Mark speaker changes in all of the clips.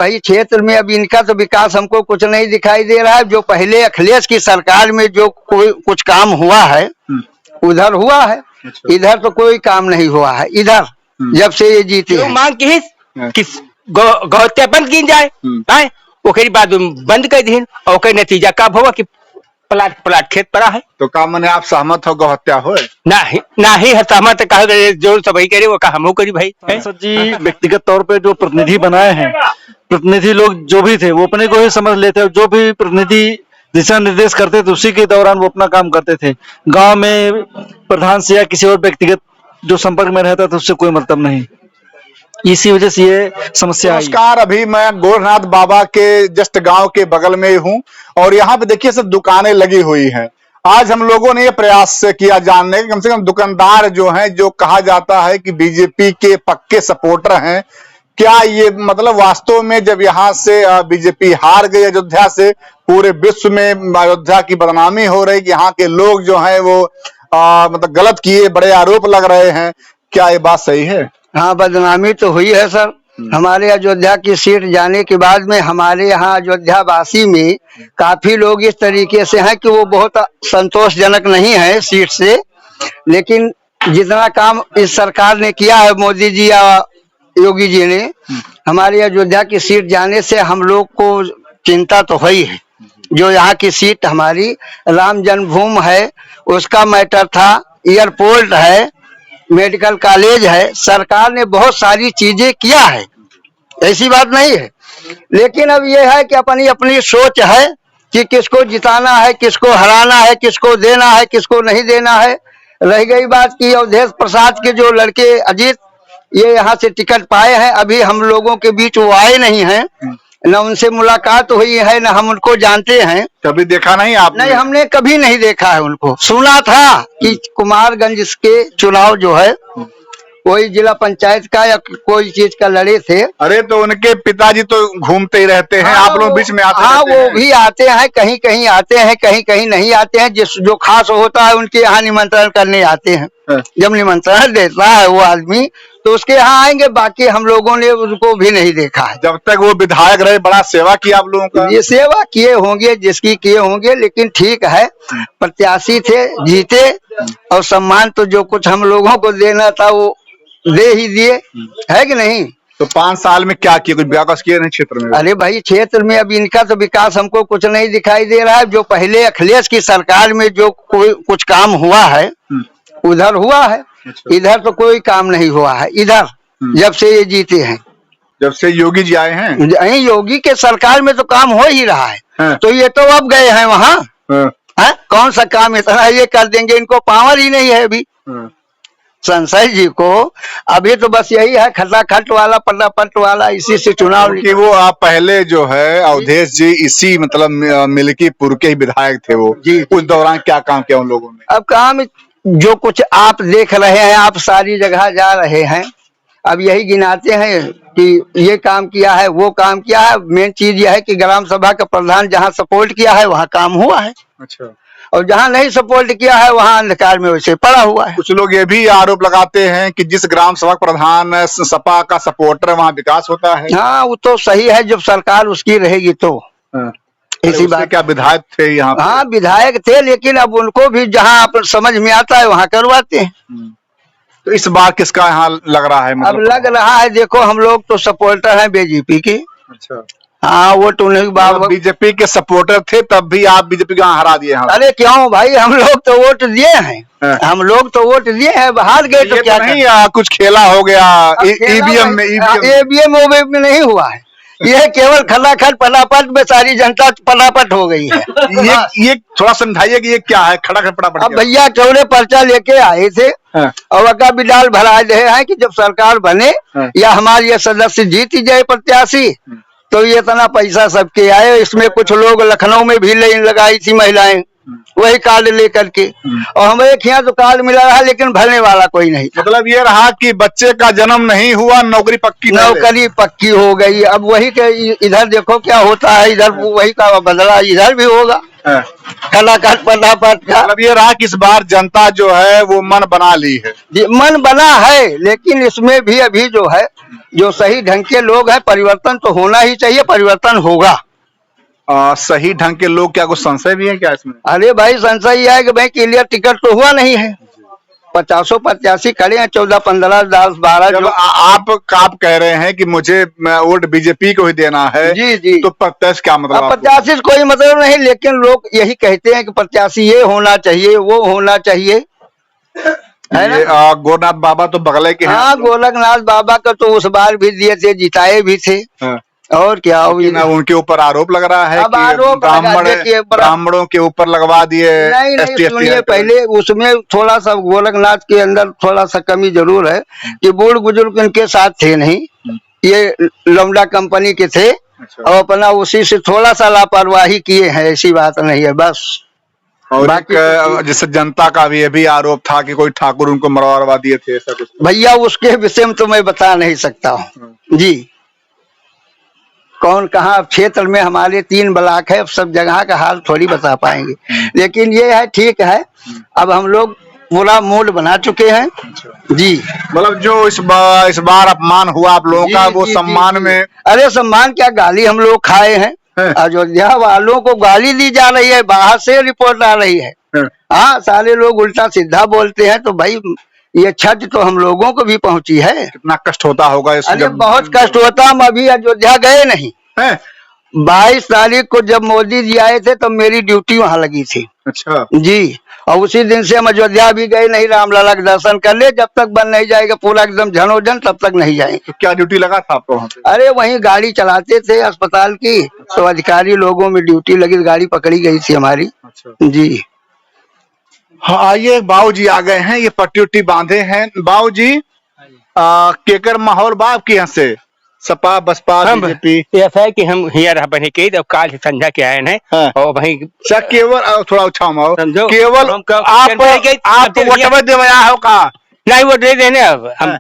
Speaker 1: भाई क्षेत्र में अब इनका तो विकास हमको कुछ नहीं दिखाई दे रहा है। जो पहले अखिलेश की सरकार में जो कोई कुछ काम हुआ है उधर हुआ है, इधर तो कोई काम नहीं हुआ है। इधर जब से ये जीते हैं
Speaker 2: मांग की गौहत्या बंद की जाए, ओकरी बाद बंद कर दी और ओकर नतीजा कब होगा कि प्लाट खेत पड़ा है।
Speaker 3: तो का मने आप सहमत हो गौहत्या हो?
Speaker 2: नहीं है सहमत, कहा जो सभी करे वो कहा हम करी भाई।
Speaker 4: सर जी व्यक्तिगत तौर पे जो प्रतिनिधि बनाए हैं, प्रतिनिधि लोग जो भी थे वो अपने को ही समझ लेते, जो भी प्रतिनिधि दिशा निर्देश करते थे उसी के दौरान वो अपना काम करते थे। गांव में प्रधान से या किसी और व्यक्तिगत जो संपर्क में रहता था उससे कोई मतलब नहीं, इसी वजह से ये समस्या आई।
Speaker 3: नमस्कार, अभी मैं गोरखनाथ बाबा के जस्ट गांव के बगल में हूं और यहाँ पे देखिए सब दुकानें लगी हुई हैं। आज हम लोगों ने ये प्रयास किया जानने कम से कम दुकानदार जो हैं, जो कहा जाता है कि बीजेपी के पक्के सपोर्टर हैं, क्या ये मतलब वास्तव में जब यहाँ से बीजेपी हार गई अयोध्या से, पूरे विश्व में अयोध्या की बदनामी हो रही कि यहाँ के लोग जो हैं वो मतलब गलत किए, बड़े आरोप लग रहे हैं, क्या ये बात सही है?
Speaker 1: हाँ, बदनामी तो हुई है सर। हमारे अयोध्या की सीट जाने के बाद में हमारे यहाँ अयोध्या वासी में काफी लोग इस तरीके से हैं कि वो बहुत संतोषजनक नहीं है सीट से। लेकिन जितना काम इस सरकार ने किया है, मोदी जी या योगी जी ने, हमारे अयोध्या की सीट जाने से हम लोग को चिंता तो हुई है। जो यहाँ की सीट हमारी राम जन्मभूमि है उसका मैटर था, एयरपोर्ट है, मेडिकल कॉलेज है, सरकार ने बहुत सारी चीजें किया है, ऐसी बात नहीं है। लेकिन अब यह है कि अपनी अपनी सोच है कि किसको जिताना है, किसको हराना है, किसको देना है, किसको नहीं देना है। रह गई बात की अवधेश प्रसाद के जो लड़के अजीत, ये यहाँ से टिकट पाए हैं, अभी हम लोगों के बीच वो आए नहीं हैं, न उनसे मुलाकात हुई है, न हम उनको जानते हैं।
Speaker 3: कभी देखा नहीं आपने?
Speaker 1: नहीं, हमने कभी नहीं देखा है उनको। सुना था कि कुमारगंज के चुनाव जो है कोई जिला पंचायत का या कोई चीज का लड़े थे।
Speaker 3: अरे तो उनके पिताजी तो घूमते ही रहते हैं, आप लोग बीच में आते
Speaker 1: हाँ,
Speaker 3: रहते हैं।
Speaker 1: वो भी आते हैं, कहीं कहीं आते हैं, कहीं कहीं नहीं आते हैं। जिस जो खास होता है उनके यहाँ निमंत्रण करने आते हैं। जब निमंत्रण देता है वो आदमी तो उसके यहाँ आएंगे, बाकी हम लोगों ने उनको भी नहीं देखा है।
Speaker 3: जब तक वो विधायक रहे बड़ा सेवा किया आप लोगों का।
Speaker 1: ये सेवा किए होंगे जिसकी किए होंगे, लेकिन ठीक है, प्रत्याशी थे, जीते, और सम्मान तो जो कुछ हम लोगों को देना था वो दे ही दिए, है कि नहीं?
Speaker 3: तो 5 साल में क्या किया, कुछ विकास किया नहीं क्षेत्र में?
Speaker 1: अरे भाई, क्षेत्र में अब इनका तो विकास हमको कुछ नहीं दिखाई दे रहा है। जो पहले अखिलेश की सरकार में जो कोई कुछ काम हुआ है उधर हुआ है, इधर तो कोई काम नहीं हुआ है। इधर जब से ये जीते हैं,
Speaker 3: जब से योगी जी आए हैं,
Speaker 1: योगी के सरकार में तो काम हो ही रहा है। तो ये तो अब गए हैं वहाँ, कौन सा काम इतना ये कर देंगे, इनको पावर ही नहीं है अभी। संसद जी को अभी तो बस यही है, खटाखट वाला, पटापट वाला, इसी से चुनाव।
Speaker 3: कि वो आप पहले जो है अवधेश जी इसी मतलब मिल्कीपुर के ही विधायक थे वो जी, उस दौरान क्या काम किया उन लोगों ने?
Speaker 1: अब काम जो कुछ आप देख रहे हैं, आप सारी जगह जा रहे हैं, अब यही गिनाते हैं कि ये काम किया है, वो काम किया है। मेन चीज यह है कि ग्राम सभा का प्रधान जहाँ सपोर्ट किया है वहाँ काम हुआ है।
Speaker 3: अच्छा।
Speaker 1: और जहाँ नहीं सपोर्ट किया है वहाँ अंधकार में वैसे पड़ा हुआ है।
Speaker 3: कुछ लोग ये भी आरोप लगाते हैं कि जिस ग्राम सभा प्रधान सपा का सपोर्टर वहाँ विकास होता है।
Speaker 1: हाँ, वो तो सही है, जब सरकार उसकी रहेगी तो।
Speaker 3: इसी बात। क्या विधायक थे यहाँ?
Speaker 1: हाँ, विधायक थे, लेकिन अब उनको भी जहाँ आप समझ में आता है वहाँ करवाते हैं।
Speaker 3: तो इस बार किसका यहाँ लग रहा है?
Speaker 1: अब लग रहा है, देखो हम लोग तो सपोर्टर हैं बीजेपी के।
Speaker 3: अच्छा।
Speaker 1: हाँ, वोट उन्हें बाबा
Speaker 3: बीजेपी के सपोर्टर थे, तब भी आप बीजेपी को हरा दिए हैं।
Speaker 1: अरे क्यों भाई, हम लोग तो वोट दिए हैं, हम लोग तो वोट दिए हैं, हार गए तो क्या
Speaker 3: नहीं, कुछ खेला हो गया ईवीएम में?
Speaker 1: ईवीएम में नहीं हुआ है, ये केवल खटाखट पटापट में सारी जनता पटापट हो गई है।
Speaker 3: ये थोड़ा समझाइए कि ये क्या है खटाखट पटापट?
Speaker 1: अब भैया चौड़े पर्चा लेके आए थे और वका बिडाल भरा रहे हैं कि जब सरकार बने या हमारे ये सदस्य जीत जाए प्रत्याशी तो ये इतना पैसा सबके आए। इसमें कुछ लोग लखनऊ में भी लाइन लगाई थी महिलाएं, वही कार्ड लेकर के, और हमें एक यहाँ तो कार्ड मिला रहा, लेकिन भरने वाला कोई नहीं।
Speaker 3: मतलब ये रहा कि बच्चे का जन्म नहीं हुआ, नौकरी
Speaker 1: पक्की हो गई। अब वही के इधर देखो क्या होता है, इधर वही का बदला इधर भी होगा। कलाकार पदापत का।
Speaker 3: मतलब ये रहा कि इस बार जनता जो है वो मन बना ली है।
Speaker 1: जी, मन बना है, लेकिन इसमें भी अभी जो है जो सही ढंग के लोग हैं, परिवर्तन तो होना ही चाहिए, परिवर्तन होगा।
Speaker 3: सही ढंग के लोग, क्या कुछ संशय भी है क्या इसमें?
Speaker 1: अरे भाई संशय यह है कि भाई क्लियर टिकट तो हुआ नहीं है, 50 प्रत्याशी खड़े हैं, 14, 15, 10, 12।
Speaker 3: जब आप कह रहे हैं कि मुझे वोट बीजेपी को ही देना है,
Speaker 1: जी जी,
Speaker 3: तो प्रत्याशी क्या मतलब?
Speaker 1: प्रत्याशी से कोई मतलब नहीं, लेकिन लोग यही कहते हैं कि प्रत्याशी ये होना चाहिए, वो होना चाहिए, है ना।
Speaker 3: गोरखनाथ बाबा तो बगले के हैं।
Speaker 1: हाँ, गोरखनाथ बाबा का तो उस बार भी दिए थे, जिताए भी थे। और क्या
Speaker 3: उनके ऊपर आरोप लग रहा है
Speaker 1: अब
Speaker 3: कि
Speaker 1: आरोप
Speaker 3: ब्राह्मणों के ऊपर लगवा दिए।
Speaker 1: नहीं, सुनिए, पहले उसमें थोड़ा सा गोरखनाथ के अंदर थोड़ा सा कमी जरूर है कि बूढ़ बुजुर्ग उनके साथ थे नहीं, ये लौंडा कंपनी के थे। और अपना उसी से थोड़ा सा लापरवाही किए हैं, ऐसी बात नहीं है बस।
Speaker 3: और जैसे जनता का भी ये भी आरोप था कि कोई ठाकुर उनको मरवा दिए थे, ऐसा कुछ?
Speaker 1: भैया उसके विषय में तो मैं बता नहीं सकता हूँ जी, कौन कहाँ क्षेत्र में हमारे 3 ब्लॉक है, सब जगह का हाल थोड़ी बता पाएंगे, लेकिन ये है ठीक है, अब हम लोग पूरा मूड बना चुके हैं जी।
Speaker 3: मतलब जो इस बार अपमान हुआ आप लोगों का, वो सम्मान में?
Speaker 1: अरे सम्मान क्या, गाली हम लोग खाए हैं, अयोध्या वालों को गाली दी जा रही है, बाहर से रिपोर्ट आ रही है। हाँ, सारे लोग उल्टा सीधा बोलते हैं, तो भाई ये छत तो हम लोगों को भी पहुंची है।
Speaker 3: कितना कष्ट होता होगा इस?
Speaker 1: अरे बहुत कष्ट होता, हम अभी अयोध्या गए नहीं है। 22 तारीख को जब मोदी जी आए थे तब मेरी ड्यूटी वहाँ लगी थी।
Speaker 3: अच्छा
Speaker 1: जी, और उसी दिन से हम अयोध्या भी गए नहीं, रामलला के दर्शन कर ले, जब तक बन नहीं जाएगा पूरा एकदम झनोझन तब तक नहीं जाएंगे।
Speaker 3: तो क्या ड्यूटी लगा था आपको वहाँ पे?
Speaker 1: अरे वहीं गाड़ी चलाते थे अस्पताल की, तो अधिकारी लोगों में ड्यूटी लगी, गाड़ी पकड़ी गई थी हमारी। अच्छा जी।
Speaker 3: हाँ, आइए बाबू जी आ गए हैं, ये पट्टी उट्टी बांधे हैं। बाबू जी केकर माहौल बाप की यहाँ से सपा बसपा बीजेपी?
Speaker 2: ऐसा है कि हम हियर बने के अब काल संध्या के आए हैं। हाँ। और भाई
Speaker 3: केवल थोड़ा उछाओ माओ, केवल आप वोट देवया हो का
Speaker 2: नहीं, वो दे देने। अब हम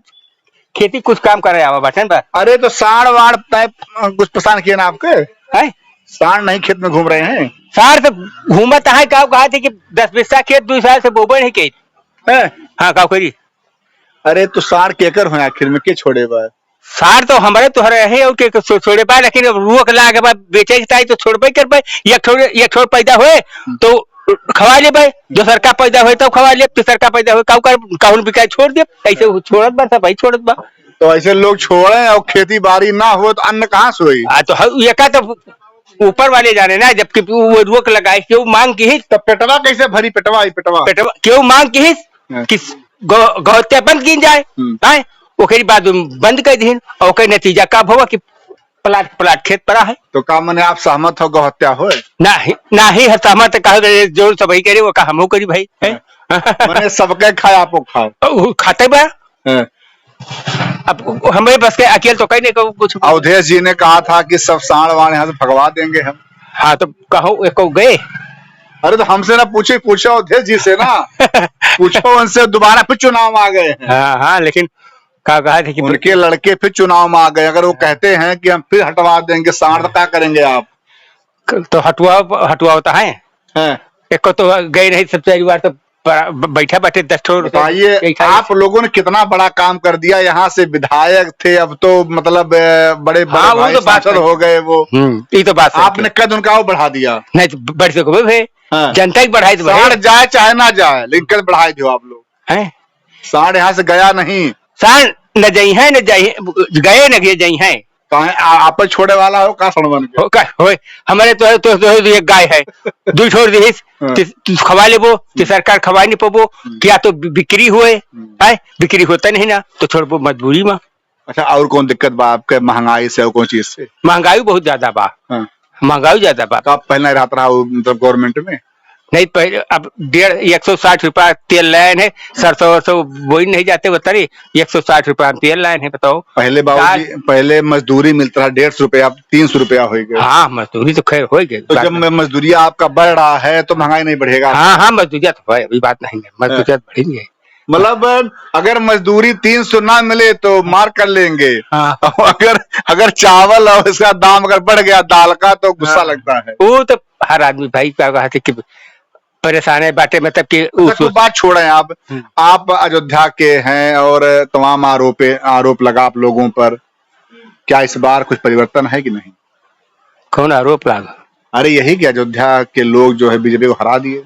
Speaker 2: खेती कुछ काम कर रहे हैं बटन पर।
Speaker 3: अरे तो साढ़ वाड़ कुछ परेशान किए ना आपके? साढ़ नहीं खेत में घूम रहे हैं?
Speaker 2: साढ़ तो घूमत है, कहा थे कि 10 बिस्सा खेत 2 साल से बोबे नहीं के। हाँ का करी।
Speaker 3: अरे तो साढ़ केकर हो आखिर में, के छोड़े बा?
Speaker 2: सार तो हमारे तो रहे और के छोड़े पाए, लेकिन रुक ला के बाद बेचे चाहिए तो छोड़ पाई कर पाए। ये छोड़ पैदा हुए तो खवा ले भाई, जो सरकार पैदा हुए तब खवा ले, तीसरका पैदा हुए काहुन बिकाय छोड़ दे, ऐसे छोड़त बा भाई, छोड़त बा।
Speaker 3: तो ऐसे लोग छोड़े और खेती बाड़ी ना हो तो अन्न कहाँ से हुई?
Speaker 2: तो ये का तो ऊपर वाले जाने ना, जबकि वो रोक लगाए, क्यों मांग की?
Speaker 3: तो पेटवा कैसे भरी? पेटवा
Speaker 2: क्यों मांग की किस गौत्या बंद की जाए, ओकरी बाद बंद कर दी, और ओकर नतीजा का होगा कि प्लाट खेत पड़ा है।
Speaker 3: तो का मने आप सहमत हो गौहत्या हो?
Speaker 2: ना ही सहमत कहा जो सब ही करे वो का हमहू करी भाई।
Speaker 3: मने सबके खाए आपको खाओ
Speaker 2: खाते बा। अब हमें बस के अकेले तो कहीं नहीं कुछ।
Speaker 3: अवधेश जी ने कहा था कि सब सांड वाण यहाँ से भगवा देंगे हम।
Speaker 2: हाँ तो कहो गए।
Speaker 3: अरे तो हमसे ना पूछो अवधेश जी से ना पूछो उनसे, दोबारा फिर चुनाव में आ गए।
Speaker 2: हाँ लेकिन कहा थे कि
Speaker 3: उनके लड़के फिर चुनाव में आ गए। अगर वो कहते हैं कि हम फिर हटवा देंगे सांड, तो क्या करेंगे आप?
Speaker 2: तो हटवा होता है। एक को तो गए नहीं, सबसे बार तो बैठा बैठे 10 ठोर।
Speaker 3: बताइए आप लोगों ने कितना बड़ा काम कर दिया, यहाँ से विधायक थे, अब तो मतलब बड़े सांसद हो गए वो।
Speaker 2: ये तो बात
Speaker 3: आपने कद उनका वो बढ़ा दिया।
Speaker 2: नहीं तो बढ़ सको भाई, जनता ही बढ़ाई दो,
Speaker 3: सांड जाए चाहे ना जाए, लेकिन कद बढ़ाई दो आप लोग। सांड यहाँ से गया नहीं,
Speaker 2: सांड न जाई है, न जाई गए न गए जाई है।
Speaker 3: आप छोड़े वाला हो का सड़वन
Speaker 2: हो हमारे तो एक गाय है, 2 छोड़ दी खवा लेबो, सरकार खवा नहीं पाबो, क्या तो बिक्री हुए है, बिक्री होता नहीं ना तो छोड़बो मजबूरी में।
Speaker 3: अच्छा, और कौन दिक्कत बा आपके? महंगाई से और कौन चीज से?
Speaker 2: महंगाई बहुत ज्यादा बा। महंगाई ज्यादा बा।
Speaker 3: तो आप पहले रहता रहा मतलब गवर्नमेंट में?
Speaker 2: नहीं, पहले अब 160 रुपया तेल लाइन है, सरसों बोई नहीं जाते बता रही, 160 रुपया तेल लाइन है, बताओ।
Speaker 3: पहले बाबूजी पहले मजदूरी मिलता था 150 रुपया, अब 300 रुपया हो गया।
Speaker 2: हाँ मजदूरी तो खैर हो गई।
Speaker 3: तो जब मजदूरिया आपका बढ़ रहा है तो महंगाई नहीं बढ़ेगा?
Speaker 2: हाँ मजदूरिया तो है, अभी बात नहीं है, मजदूरिया बढ़ेंगे।
Speaker 3: मतलब अगर मजदूरी 300 ना मिले तो मार कर लेंगे।
Speaker 2: हाँ।
Speaker 3: अगर चावल और इसका दाम अगर बढ़ गया दाल का तो गुस्सा लगता है।
Speaker 2: वो तो हर आदमी भाई क्या कहते कि परेशान है बाटे, मतलब कि
Speaker 3: तो बात छोड़ें आप अयोध्या के हैं और तमाम आरोप लगा आप लोगों पर, क्या इस बार कुछ परिवर्तन है कि नहीं?
Speaker 2: कौन आरोप लगा?
Speaker 3: अरे यही कि अयोध्या के लोग जो है बीजेपी को हरा दिए।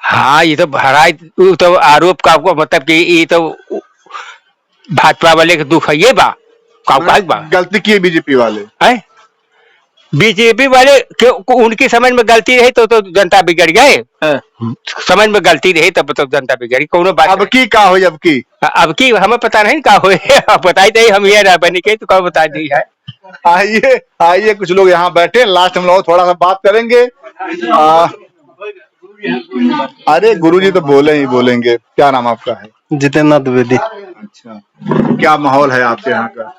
Speaker 2: हाँ, ये तो हराए, तो आरोप का मतलब कि ये तो भाजपा वाले का दुख है, ये बा
Speaker 3: गलती की है बीजेपी वाले
Speaker 2: है। बीजेपी वाले उनकी समझ में गलती रही तो जनता बिगड़ गए, समझ में गलती रही तब तो जनता बिगड़ी। कौन बात
Speaker 3: अब की का हो, अब की
Speaker 2: हमें पता नहीं का हो बताई दे, हम ये बनी के तो कौन बता दी है।
Speaker 3: आइए कुछ लोग यहाँ बैठे, लास्ट हम लोग थोड़ा सा बात करेंगे। अरे गुरुजी तो बोलेंगे। क्या नाम आपका है?
Speaker 5: जितेंद्र द्विवेदी।
Speaker 3: अच्छा, क्या माहौल है आपके यहाँ का?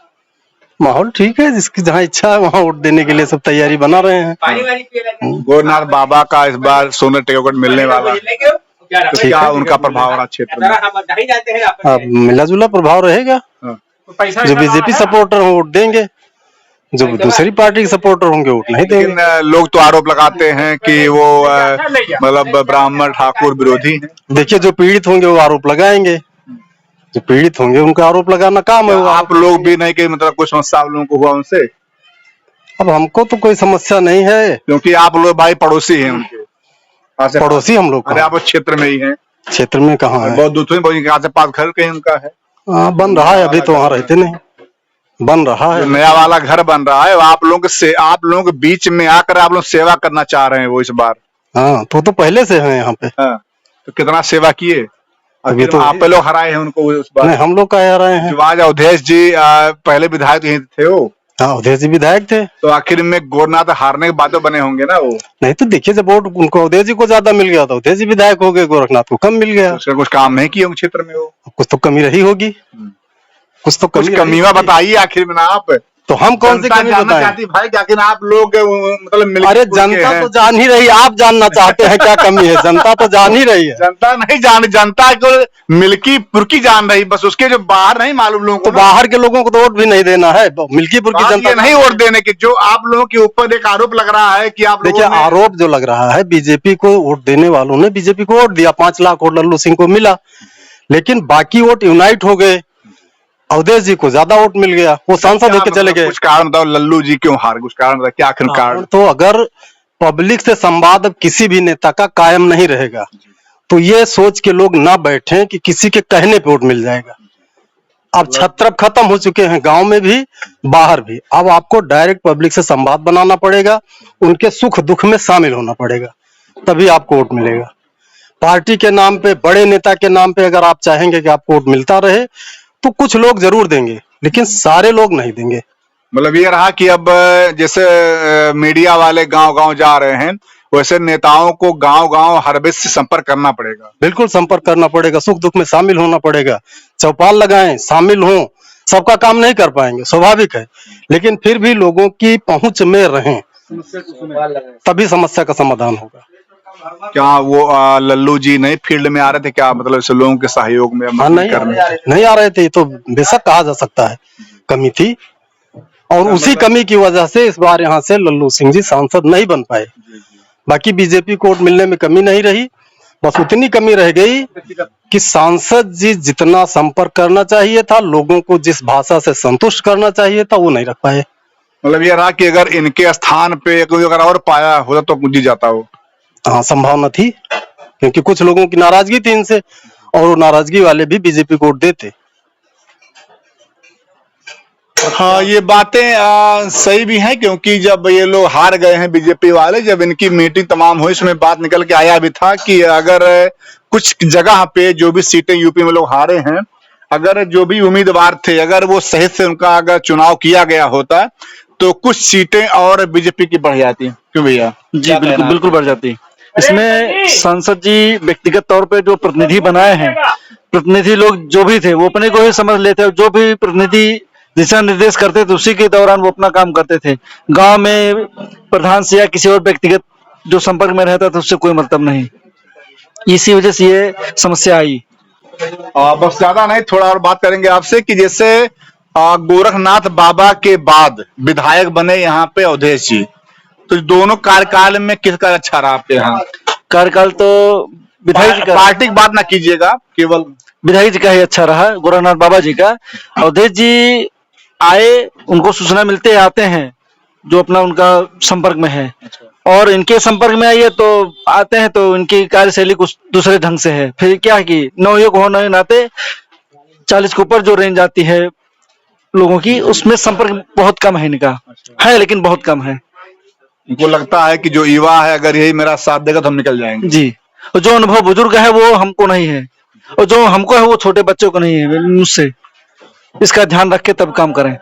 Speaker 5: माहौल ठीक है, जिसकी जहाँ इच्छा है वहाँ वोट देने के लिए सब तैयारी बना रहे हैं।
Speaker 3: गोरनाथ बाबा का इस बार सोने टिकट मिलने वाला है, तो क्या उनका प्रभाव रहा क्षेत्र में?
Speaker 5: अब मिला जुला प्रभाव रहेगा। जो बीजेपी सपोर्टर हो वोट देंगे, जो दूसरी पार्टी के सपोर्टर होंगे वोट नहीं देंगे।
Speaker 3: लेकिन लोग तो आरोप लगाते हैं कि वो मतलब ब्राह्मण ठाकुर विरोधी हैं।
Speaker 5: देखिए, जो पीड़ित होंगे वो आरोप लगाएंगे, जो पीड़ित होंगे उनका आरोप लगाना काम है।
Speaker 3: आप लोग भी नहीं कि मतलब कुछ समस्या आप लोगों को हुआ उनसे?
Speaker 5: अब हमको तो कोई समस्या नहीं है,
Speaker 3: क्योंकि आप लोग भाई पड़ोसी हैं उनके।
Speaker 5: पड़ोसी हम लोग।
Speaker 3: अरे आप क्षेत्र में ही हैं।
Speaker 5: क्षेत्र में कहाँ है?
Speaker 3: बहुत दूर आस पास घर कहीं उनका है?
Speaker 5: हाँ, बन रहा है, अभी तो वहाँ रहते नहीं, बन रहा है।
Speaker 3: नया वाला घर बन रहा है, आप लोगों के बीच में आकर आप लोग सेवा करना चाह रहे हैं वो इस बार।
Speaker 5: हाँ, तो पहले से है यहाँ पे।
Speaker 3: हाँ, तो कितना सेवा किए?
Speaker 5: अभी तो
Speaker 3: आप लोग हराए हैं उनको उस बार?
Speaker 5: नहीं, हम लोग का हराए हैं।
Speaker 3: आज अवधेश जी पहले विधायक यहीं थे वो।
Speaker 5: हाँ, अवधेश जी विधायक थे।
Speaker 3: तो आखिर में गोरनाथ हारने के बाद बने होंगे ना वो।
Speaker 5: नहीं तो देखिए, जब वोट उनको अवधेश जी को ज्यादा मिल गया तो अवधेश जी विधायक हो गए, गोरखनाथ को कम मिल गया।
Speaker 3: उसका कुछ काम नहीं किया क्षेत्र में वो?
Speaker 5: कुछ तो कमी रही होगी, कुछ तो
Speaker 3: कमियां बताइए आखिर में ना आप।
Speaker 5: तो हम कौन सी कमी बताएं?
Speaker 3: भाई आखिर आप लोग मतलब
Speaker 5: अरे जनता तो जान ही रही, आप जानना चाहते हैं क्या कमी है? जनता तो जान ही रही है।
Speaker 3: जनता नहीं जनता को मिल्कीपुर की जान रही, बस उसके जो बाहर नहीं मालूम लोगों को।
Speaker 5: तो बाहर के लोगों को तो वोट भी नहीं देना है, मिल्कीपुर की जनता
Speaker 3: नहीं वोट देने की। जो आप लोगों के ऊपर एक आरोप लग रहा है कि आप
Speaker 5: देखिए, आरोप जो लग रहा है, बीजेपी को वोट देने वालों ने बीजेपी को वोट दिया, 5 लाख वोट लल्लू सिंह को मिला, लेकिन बाकी वोट यूनाइट हो गए, अवधेश जी को ज्यादा वोट मिल गया, वो सांसद होकर चले गए।
Speaker 3: कुछ कारण बताओ, लल्लू जी क्यों हार? कुछ कारण बताओ, क्या आखिर कारण?
Speaker 5: तो अगर पब्लिक से संवाद अब किसी भी नेता का कायम नहीं रहेगा तो ये सोच के लोग ना बैठें कि किसी के कहने पे वोट मिल जाएगा। अब छत्रप खत्म हो चुके हैं, गांव में भी बाहर भी। अब आपको डायरेक्ट पब्लिक से संवाद बनाना पड़ेगा, उनके सुख दुख में शामिल होना पड़ेगा, तभी आपको वोट मिलेगा। पार्टी के नाम पे, बड़े नेता के नाम पे अगर आप चाहेंगे कि आपको वोट मिलता रहे तो कुछ लोग जरूर देंगे, लेकिन सारे लोग नहीं देंगे।
Speaker 3: मतलब ये रहा कि अब जैसे मीडिया वाले गांव गांव जा रहे हैं, वैसे नेताओं को गांव गांव हर बीच से संपर्क करना पड़ेगा।
Speaker 5: बिल्कुल संपर्क करना पड़ेगा, सुख दुख में शामिल होना पड़ेगा, चौपाल लगाएं, शामिल हों। सबका काम नहीं कर पाएंगे, स्वाभाविक है, लेकिन फिर भी लोगों की पहुंच में रहें, तभी समस्या का समाधान होगा।
Speaker 3: क्या वो लल्लू जी नए फील्ड में आ रहे थे क्या? मतलब ऐसे लोगों के सहयोग में?
Speaker 5: हाँ, नहीं आ रहे थे, तो बेशक कहा जा सकता है कमी थी, और उसी कमी की वजह से इस बार यहाँ से लल्लू सिंह जी सांसद नहीं बन पाए। बाकी बीजेपी को वोट मिलने में कमी नहीं रही, बस उतनी कमी रह गई कि सांसद जी जितना संपर्क करना चाहिए था, लोगों को जिस भाषा से संतुष्ट करना चाहिए था, वो नहीं रख पाए।
Speaker 3: मतलब ये रहा कि अगर इनके स्थान पे कोई अगर और पाया होता तो जीत जाता हो।
Speaker 5: हाँ, संभावना थी, क्योंकि कुछ लोगों की नाराजगी थी इनसे, और वो नाराजगी वाले भी बीजेपी को वोट देते।
Speaker 3: हाँ, ये बातें सही भी हैं, क्योंकि जब ये लोग हार गए हैं बीजेपी वाले, जब इनकी मीटिंग तमाम हुई, इसमें बात निकल के आया भी था कि अगर कुछ जगह पे जो भी सीटें यूपी में लोग हारे हैं, अगर जो भी उम्मीदवार थे, अगर वो सही से उनका अगर चुनाव किया गया होता तो कुछ सीटें और बीजेपी की बढ़ जाती। क्यों भैया?
Speaker 4: जी बिल्कुल बढ़ जाती। इसमें सांसद जी व्यक्तिगत तौर पे जो प्रतिनिधि बनाए हैं, प्रतिनिधि लोग जो भी थे वो अपने को ही समझ लेते, जो भी प्रतिनिधि दिशा निर्देश करते थे उसी के दौरान वो अपना काम करते थे। गांव में प्रधान से या किसी और व्यक्तिगत जो संपर्क में रहता था उससे कोई मतलब नहीं, इसी वजह से ये समस्या आई।
Speaker 3: बस ज्यादा नहीं, थोड़ा और बात करेंगे आपसे कि जैसे गोरखनाथ बाबा के बाद विधायक बने यहाँ पे अवधेश जी, तो दोनों कार्यकाल में किसका अच्छा रहा आपके यहाँ?
Speaker 4: कार्यकाल तो विधायक जी का,
Speaker 3: पार्टी की बात ना कीजिएगा, केवल
Speaker 4: विधायक जी का ही अच्छा रहा, गोरखनाथ बाबा जी का। अवधेश जी आए, उनको सूचना मिलते आते हैं जो अपना उनका संपर्क में है, और इनके संपर्क में आइए तो आते हैं तो इनकी कार्यशैली कुछ दूसरे ढंग से है। फिर क्या है कि नवयुवक होने के नाते 40 के ऊपर जो रेंज आती है लोगों की, उसमें संपर्क बहुत कम है इनका, है लेकिन बहुत कम है।
Speaker 3: इनको लगता है कि जो युवा है अगर यही मेरा साथ देगा तो हम निकल जाएंगे।
Speaker 4: जी, और जो अनुभव बुजुर्ग है वो हमको नहीं है, और जो हमको है वो छोटे बच्चों को नहीं है। मुझसे इसका ध्यान रख के तब काम करें।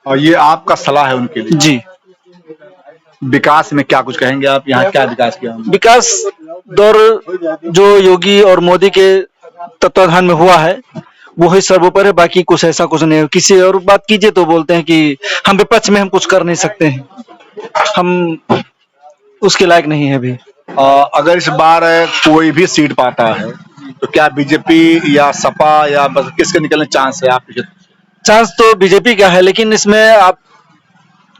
Speaker 3: और ये आपका सलाह है उनके लिए?
Speaker 4: जी।
Speaker 3: विकास में क्या कुछ कहेंगे आप? यहाँ क्या विकास किया?
Speaker 4: विकास दौर जो योगी और मोदी के तत्वाधान में हुआ है वो ही सर्वोपरि है, बाकी कुछ ऐसा कुछ नहीं है। किसी और बात कीजिए तो बोलते हैं कि हम विपक्ष में हम कुछ कर नहीं सकते हैं, हम उसके लायक नहीं है अभी।
Speaker 3: अगर इस बार कोई भी सीट पाता है तो क्या बीजेपी या सपा या बस किसके निकलने चांस है आपके?
Speaker 4: चांस तो बीजेपी का है, लेकिन इसमें आप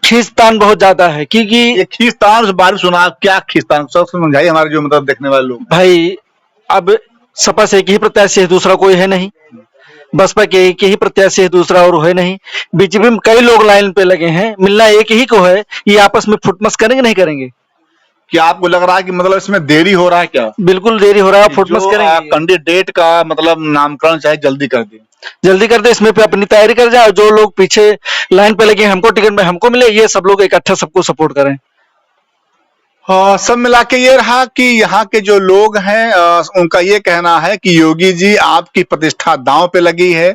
Speaker 4: खींचतान बहुत ज्यादा है, क्योंकि
Speaker 3: ये खींचतान उस बारे में सुना, क्या खींचतान सब समझाइए हमारे जो मतलब देखने वाले लोग।
Speaker 4: भाई अब सपा से एक ही प्रत्याशी है, दूसरा कोई है नहीं। बसपा के एक ही प्रत्याशी है, दूसरा और है नहीं। बीजेपी में कई लोग लाइन पे लगे हैं, मिलना एक ही को है। ये आपस में फुटमस करेंगे नहीं करेंगे?
Speaker 3: क्या आपको लग रहा है कि मतलब इसमें देरी हो रहा है क्या?
Speaker 4: बिल्कुल देरी हो रहा है, फुटमस करेंगे।
Speaker 3: कैंडिडेट का मतलब नामकरण चाहे जल्दी कर दे,
Speaker 4: जल्दी कर दे, इसमें पे अपनी तैयारी कर जाए। जो लोग पीछे लाइन पे लगे हमको टिकट में हमको मिले, ये सब लोग इकट्ठा सबको सपोर्ट करें।
Speaker 3: हाँ, सब मिला के ये रहा कि यहाँ के जो लोग हैं उनका ये कहना है कि योगी जी आपकी प्रतिष्ठा दांव पे लगी है,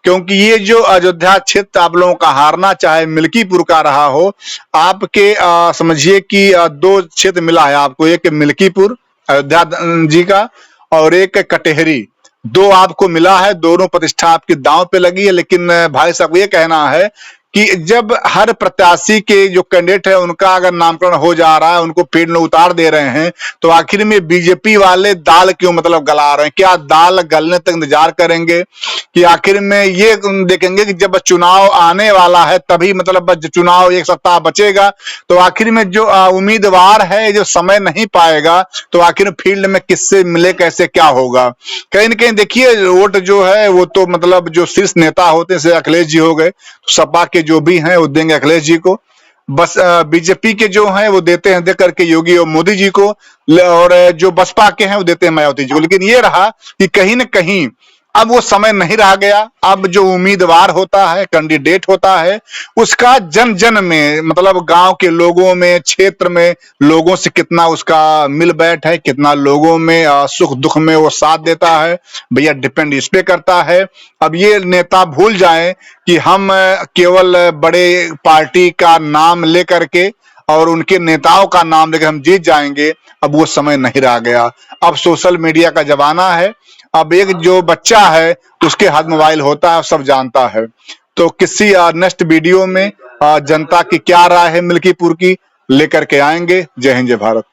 Speaker 3: क्योंकि ये जो अयोध्या क्षेत्र आप लोगों का हारना चाहे मिल्कीपुर का रहा हो, आपके समझिए कि दो क्षेत्र मिला है आपको, एक मिल्कीपुर अयोध्या जी का और एक कटेहरी, दो आपको मिला है। दोनों प्रतिष्ठा आपकी दांव पे लगी है। लेकिन भाई साहब ये कहना है कि जब हर प्रत्याशी के जो कैंडिडेट है उनका अगर नामकरण हो जा रहा है, उनको पेड़ में उतार दे रहे हैं, तो आखिर में बीजेपी वाले दाल क्यों मतलब गला रहे हैं? क्या दाल गलने तक इंतजार करेंगे कि आखिर में ये देखेंगे कि जब चुनाव आने वाला है तभी मतलब चुनाव एक सप्ताह बचेगा, तो आखिर में जो उम्मीदवार है जो समय नहीं पाएगा तो आखिर फील्ड में किससे मिले, कैसे क्या होगा? कहीं ना कहीं देखिए वोट जो है वो तो मतलब जो शीर्ष नेता होते हैं, जैसे अखिलेश जी हो गए, तो सपा के जो भी हैं वो देंगे अखिलेश जी को, बस बीजेपी के जो हैं वो देते हैं दे करके योगी और मोदी जी को, और जो बसपा के हैं वो देते हैं मायावती जी को। लेकिन ये रहा कि कहीं न कहीं अब वो समय नहीं रह गया। अब जो उम्मीदवार होता है, कैंडिडेट होता है, उसका जन जन में मतलब गांव के लोगों में, क्षेत्र में लोगों से कितना उसका मिल बैठ है, कितना लोगों में सुख दुख में वो साथ देता है, भैया डिपेंड इस पे करता है। अब ये नेता भूल जाएं कि हम केवल बड़े पार्टी का नाम लेकर के और उनके नेताओं का नाम लेकर हम जीत जाएंगे, अब वो समय नहीं रह गया। अब सोशल मीडिया का जमाना है। अब एक जो बच्चा है उसके हाथ मोबाइल होता है, सब जानता है। तो किसी नेक्स्ट वीडियो में जनता की क्या राय है मिल्कीपुर की लेकर के आएंगे। जय हिंद, जय भारत।